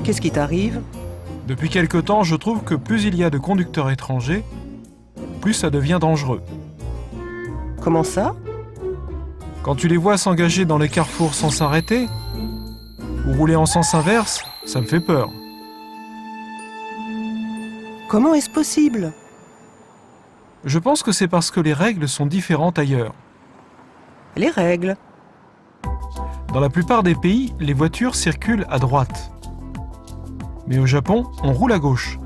Qu'est-ce qui t'arrive? Depuis quelque temps, je trouve que plus il y a de conducteurs étrangers, plus ça devient dangereux. Comment ça? Quand tu les vois s'engager dans les carrefours sans s'arrêter, ou rouler en sens inverse, ça me fait peur. Comment est-ce possible? Je pense que c'est parce que les règles sont différentes ailleurs. Les règles. Dans la plupart des pays, les voitures circulent à droite. Mais au Japon, on roule à gauche.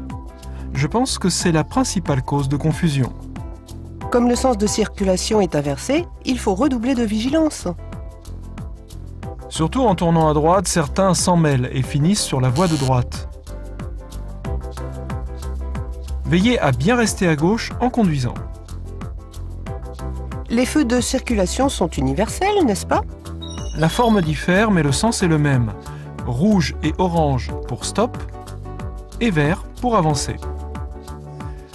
Je pense que c'est la principale cause de confusion. Comme le sens de circulation est inversé, il faut redoubler de vigilance. Surtout en tournant à droite, certains s'en mêlent et finissent sur la voie de droite. Veillez à bien rester à gauche en conduisant. Les feux de circulation sont universels, n'est-ce pas? La forme diffère, mais le sens est le même. Rouge et orange pour stop, et vert pour avancer.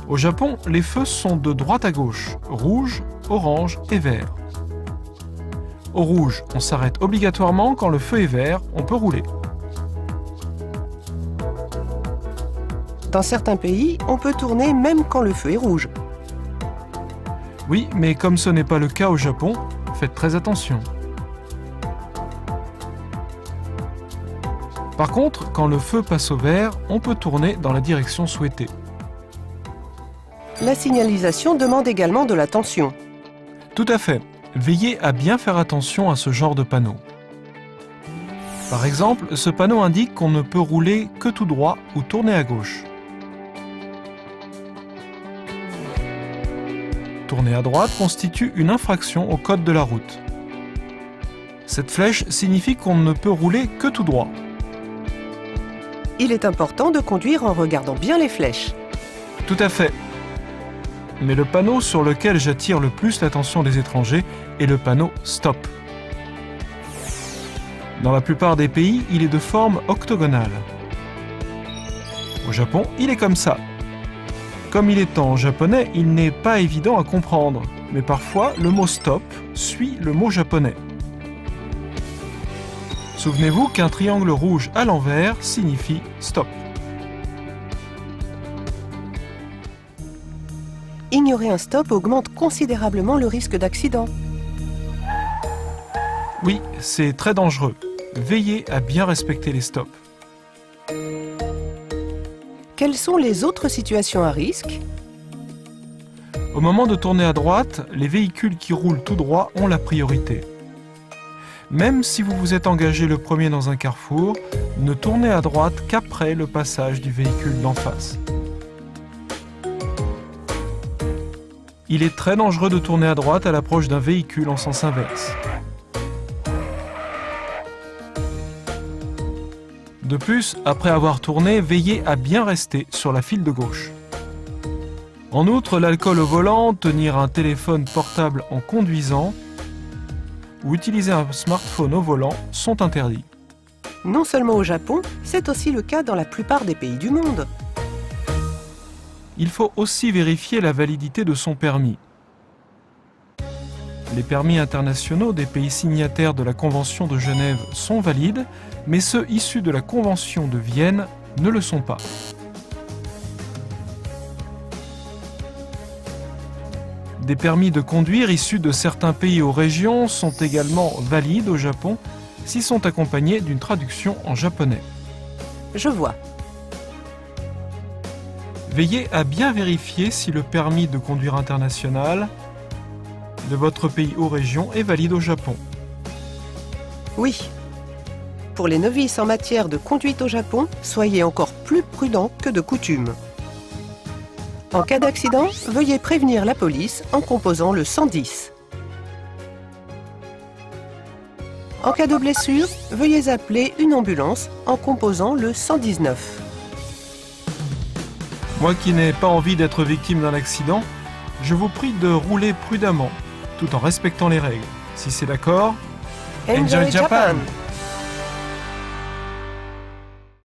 Au Japon, les feux sont de droite à gauche, rouge, orange et vert. Au rouge, on s'arrête obligatoirement. Quand le feu est vert, on peut rouler. Dans certains pays, on peut tourner même quand le feu est rouge. Oui, mais comme ce n'est pas le cas au Japon, faites très attention. Par contre, quand le feu passe au vert, on peut tourner dans la direction souhaitée. La signalisation demande également de l'attention. Tout à fait. Veillez à bien faire attention à ce genre de panneau. Par exemple, ce panneau indique qu'on ne peut rouler que tout droit ou tourner à gauche. Tourner à droite constitue une infraction au code de la route. Cette flèche signifie qu'on ne peut rouler que tout droit. Il est important de conduire en regardant bien les flèches. Tout à fait. Mais le panneau sur lequel j'attire le plus l'attention des étrangers est le panneau « Stop ». Dans la plupart des pays, il est de forme octogonale. Au Japon, il est comme ça. Comme il est en japonais, il n'est pas évident à comprendre, mais parfois le mot « stop » suit le mot japonais. Souvenez-vous qu'un triangle rouge à l'envers signifie « stop ». Ignorer un stop augmente considérablement le risque d'accident. Oui, c'est très dangereux. Veillez à bien respecter les stops. Quelles sont les autres situations à risque? Au moment de tourner à droite, les véhicules qui roulent tout droit ont la priorité. Même si vous vous êtes engagé le premier dans un carrefour, ne tournez à droite qu'après le passage du véhicule d'en face. Il est très dangereux de tourner à droite à l'approche d'un véhicule en sens inverse. De plus, après avoir tourné, veillez à bien rester sur la file de gauche. En outre, l'alcool au volant, tenir un téléphone portable en conduisant ou utiliser un smartphone au volant sont interdits. Non seulement au Japon, c'est aussi le cas dans la plupart des pays du monde. Il faut aussi vérifier la validité de son permis. Les permis internationaux des pays signataires de la Convention de Genève sont valides, mais ceux issus de la Convention de Vienne ne le sont pas. Des permis de conduire issus de certains pays ou régions sont également valides au Japon s'ils sont accompagnés d'une traduction en japonais. Je vois. Veillez à bien vérifier si le permis de conduire international de votre pays ou région est valide au Japon. Oui. Pour les novices en matière de conduite au Japon, soyez encore plus prudents que de coutume. En cas d'accident, veuillez prévenir la police en composant le 110. En cas de blessure, veuillez appeler une ambulance en composant le 119. Moi qui n'ai pas envie d'être victime d'un accident, je vous prie de rouler prudemment, tout en respectant les règles. Si c'est d'accord, Enjoy Japan!